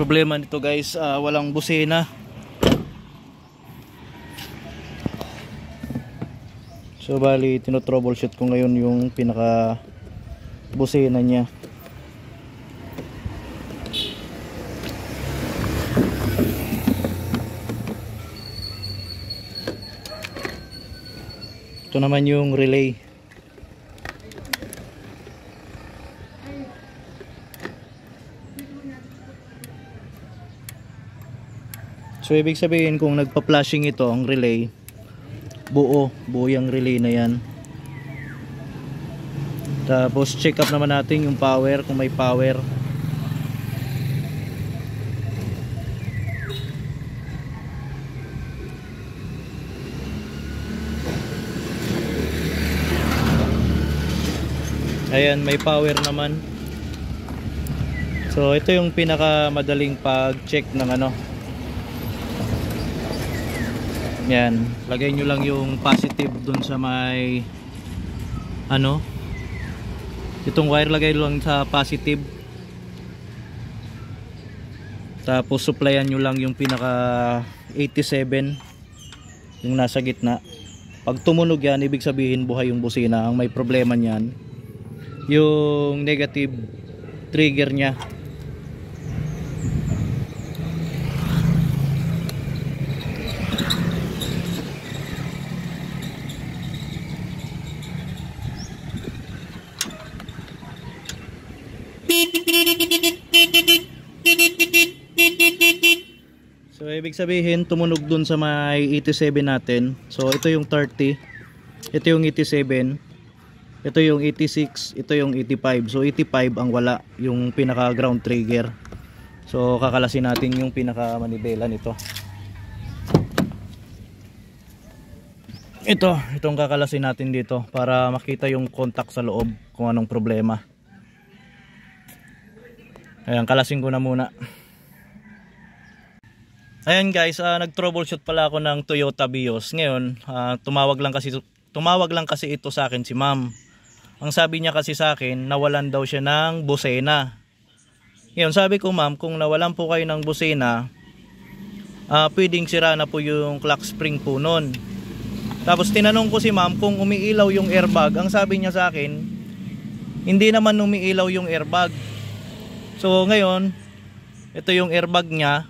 problema nito guys, walang busina. So bali tino-troubleshoot ko ngayon yung pinaka busina niya. Ito naman yung relay. So ibig sabihin kung nagpa-flashing ito ang relay, buo yung relay na yan. Tapos check up naman natin yung power, kung may power. Ayan, may power naman. So ito yung pinaka madaling pag-check ng ano. Yan, lagay nyo lang yung positive dun sa may ano, itong wire lagay lang sa positive, tapos supplyan nyo lang yung pinaka 87 yung nasa gitna. Pag tumunog yan, ibig sabihin buhay yung busina. Ang may problema nyan yung negative trigger nya. So ibig sabihin tumunog dun sa may 87 natin. So ito yung 30, ito yung 87, ito yung 86, ito yung 85. So 85 ang wala, yung pinaka ground trigger. So kakalasin natin yung pinaka manibela nito. Itong kakalasin natin dito para makita yung contact sa loob kung anong problema. Ayan, kalasin ko na muna. Ayan guys, nag-troubleshoot pala ako ng Toyota Vios. Ngayon, tumawag lang kasi ito sa akin si ma'am. Ang sabi niya kasi sa akin, nawalan daw siya ng busina. Ngayon, sabi ko ma'am, kung nawalan po kayo ng busina, pwedeng sira na po yung clock spring po nun. Tapos tinanong ko si ma'am kung umiilaw yung airbag. Ang sabi niya sa akin, hindi naman umiilaw yung airbag. So ngayon, ito yung airbag niya.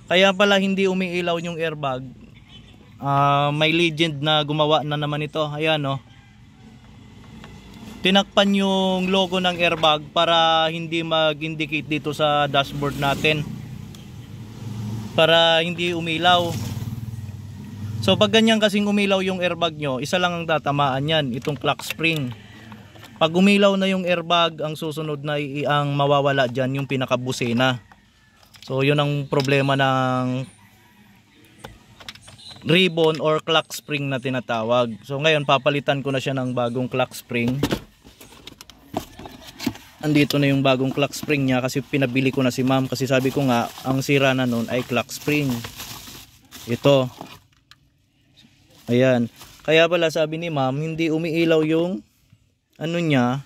Kaya pala hindi umiilaw yung airbag. May legend na gumawa na naman ito. Ayan o. Tinakpan yung logo ng airbag para hindi mag-indicate dito sa dashboard natin, para hindi umilaw. So pag ganyan kasing umilaw yung airbag nyo, isa lang ang tatamaan yan, itong clock spring. Pag umilaw na yung airbag, ang susunod na ang mawawala dyan yung pinakabusina. So yun ang problema ng ribbon or clock spring na tinatawag. So ngayon papalitan ko na siya ng bagong clock spring. Andito na yung bagong clock spring niya kasi pinabili ko na si ma'am, kasi sabi ko nga ang sira na nun ay clock spring. Ito. Ayan. Kaya pala sabi ni ma'am, hindi umiilaw yung ano niya,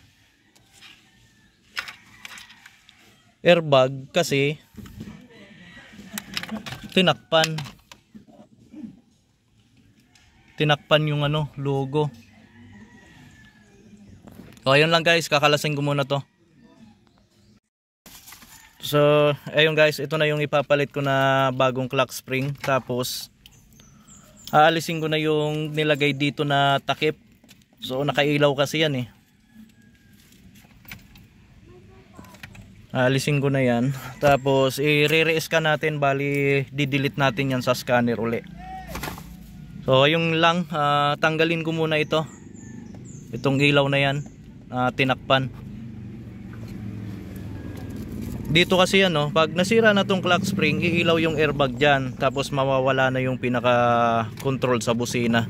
airbag, kasi tinakpan yung ano, logo. So ayun lang guys, kakalasin ko muna to. So ayun guys, ito na yung ipapalit ko na bagong clock spring. Tapos aalisin ko na yung nilagay dito na takip. So nakailaw kasi yan eh. Alisin ko na yan. Tapos i-re-scan natin, bali di-delete natin yan sa scanner uli. So ayun lang, tanggalin ko muna ito. Itong ilaw na yan, tinakpan. Dito kasi yan, no, pag nasira na tong clock spring, iilaw yung airbag dyan. Tapos mawawala na yung pinaka control sa busina.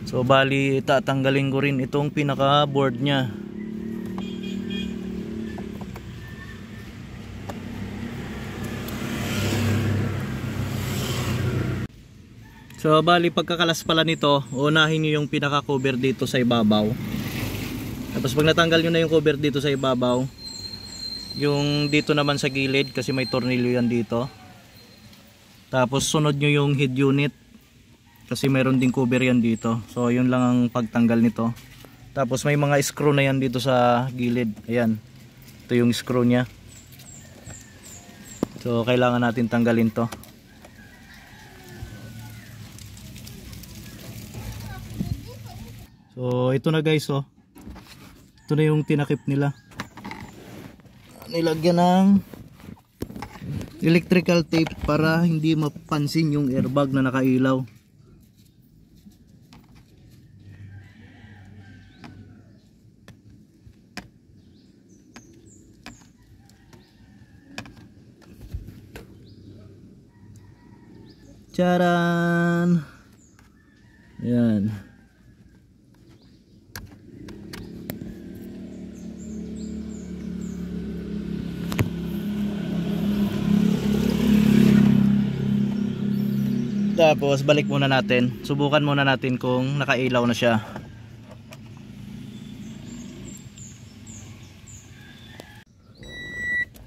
So bali tatanggalin ko rin itong pinaka board nya. So bali pagkakalas pala nito, unahin nyo yung pinaka cover dito sa ibabaw. Tapos pag natanggal nyo na yung cover dito sa ibabaw, Yung dito naman sa gilid kasi may tornilyo yan dito. Tapos sunod nyo yung head unit kasi mayroon ding cover yan dito. So yun lang ang pagtanggal nito. Tapos may mga screw na yan dito sa gilid. Ayan. Ito yung screw nya. So kailangan natin tanggalin to. So ito na guys, oh. Ito na yung tinakip nila. Nilagyan ng electrical tape para hindi mapansin yung airbag na nakailaw. Charan! Ayan. Tapos balik muna natin. Subukan muna natin kung nakailaw na siya.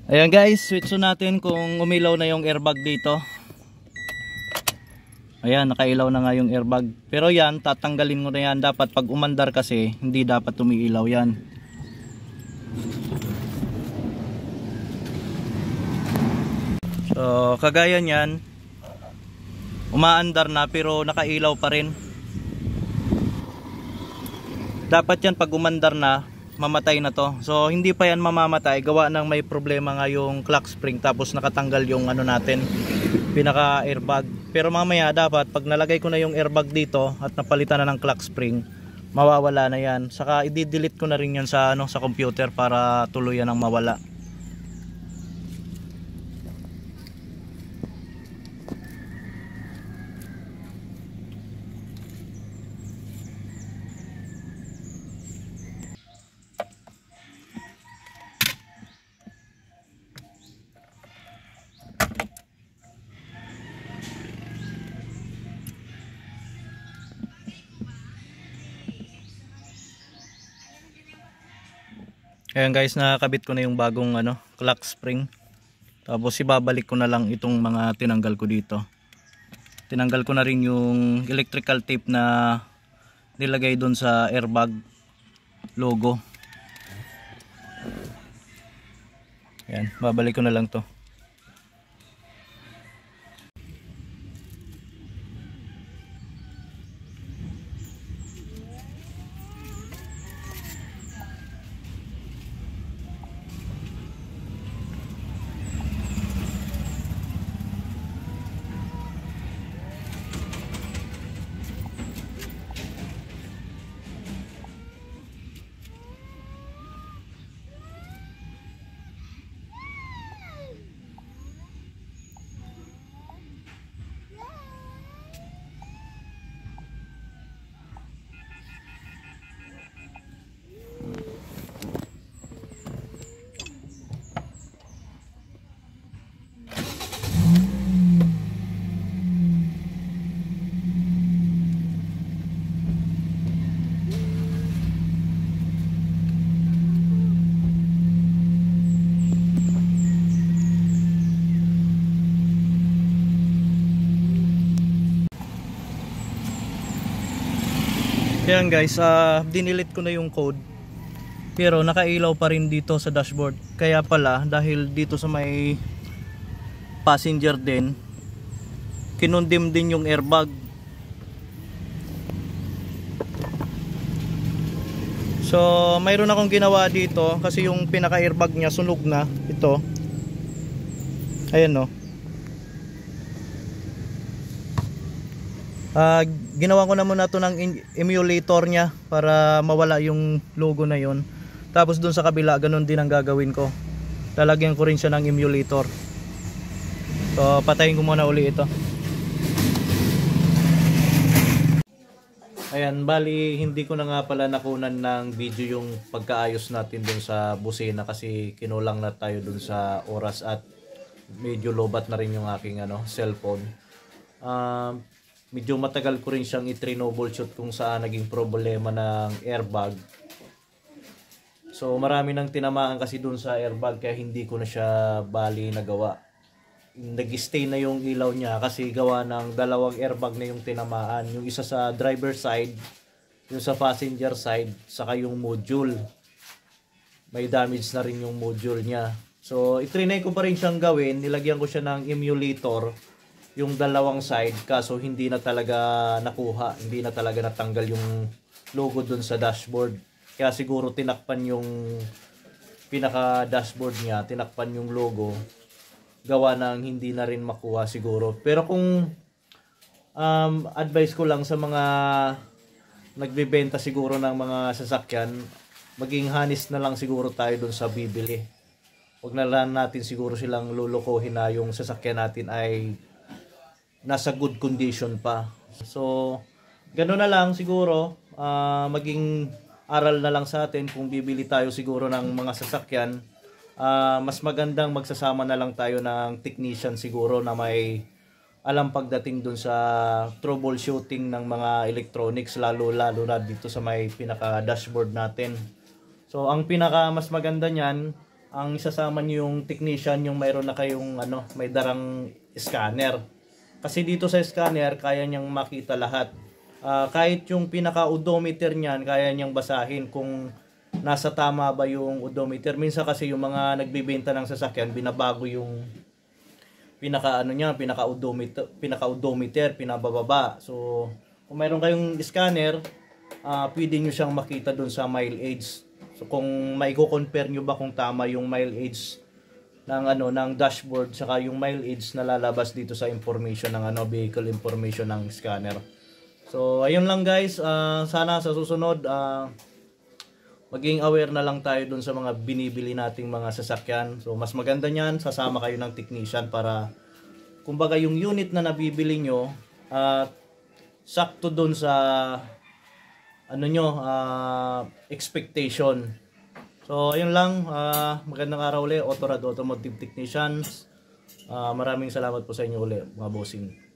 Ayan guys, switch natin kung umilaw na yung airbag dito. Ayan, nakailaw na nga yung airbag. Pero yan, tatanggalin mo na yan. Dapat pag umandar kasi, hindi dapat umiilaw yan. So, kagaya niyan, umaandar na pero nakailaw pa rin. Dapat yan pag umandar na, mamatay na to. So, hindi pa yan mamamatay. Gawa ng may problema nga yung clock spring. Tapos nakatanggal yung ano natin, pinaka airbag. Pero mamaya dapat pag nalagay ko na yung airbag dito at napalitan na ng clock spring, mawawala na yan. Saka i-delete ko na rin yan sa sa computer para tuluyan ang mawala. Ayan guys, nakakabit ko na yung bagong clock spring. Tapos ibabalik ko na lang itong mga tinanggal ko dito. Tinanggal ko na rin yung electrical tape na nilagay doon sa airbag logo. Ayan, babalik ko na lang to. Ayan guys, dinilit ko na yung code. Pero nakailaw pa rin dito sa dashboard. Kaya pala, dahil dito sa may passenger din, kinundim din yung airbag. So, mayroon akong ginawa dito kasi yung pinaka airbag niya sunog na. Ito. Ayan no. Ginawa ko na muna to ng emulator nya para mawala yung logo na yon. Tapos dun sa kabila ganun din ang gagawin ko. Lalagyan ko rin siya ng emulator. So patayin ko muna uli ito. Ayan, bali hindi ko na nga pala nakunan ng video yung pagkaayos natin dun sa busina kasi kinulang na tayo dun sa oras at medyo lobat na rin yung aking cellphone. Medyo matagal ko rin siyang i-troubleshoot kung saan naging problema ng airbag. So marami nang tinamaan kasi dun sa airbag kaya hindi ko na siya bali nagawa. Nag-stay na yung ilaw niya kasi gawa ng dalawang airbag na yung tinamaan. Yung isa sa driver side, yung sa passenger side, saka yung module. May damage na rin yung module niya. So itrinay ko pa rin siyang gawin. Nilagyan ko siya ng emulator yung dalawang side kaso hindi na talaga nakuha. Hindi na talaga natanggal yung logo dun sa dashboard. Kaya siguro tinakpan yung pinaka dashboard niya, tinakpan yung logo. Gawa ng hindi na rin makuha siguro. Pero kung advice ko lang sa mga nagbebenta siguro ng mga sasakyan, maging honest na lang siguro tayo dun sa bibili. Huwag na lang natin siguro silang lulukohin na yung sasakyan natin ay nasa good condition pa. So, gano'n na lang siguro. Maging aral na lang sa atin kung bibili tayo siguro ng mga sasakyan. Mas magandang magsasama na lang tayo ng technician siguro na may alam pagdating dun sa troubleshooting ng mga electronics, lalo na dito sa may pinaka dashboard natin. So ang pinaka mas maganda niyan, ang isasama niyo yung technician, yung mayroon na kayong may darang scanner. Kasi dito sa scanner kaya niyang makita lahat. Kahit yung pinaka odometer niyan kaya niyang basahin kung nasa tama ba yung odometer. Minsan kasi yung mga nagbebenta ng sasakyan, binabago yung pinaka odometer, pinabababa. So, kung mayroon kayong scanner, pwede nyo siyang makita dun sa mileage. So, kung maiko-compare nyo ba kung tama yung mileage ng dashboard saka yung mileage na lalabas dito sa information ng vehicle information ng scanner. So, ayun lang guys. Sana sa susunod maging aware na lang tayo dun sa mga binibili nating mga sasakyan. So, mas maganda niyan, sasama kayo ng technician para, kumbaga, yung unit na nabibili nyo, sakto dun sa, expectation. So, ayun lang. Magandang araw ulit, Autorad Automotive Technicians. Maraming salamat po sa inyo ulit, mga bossing.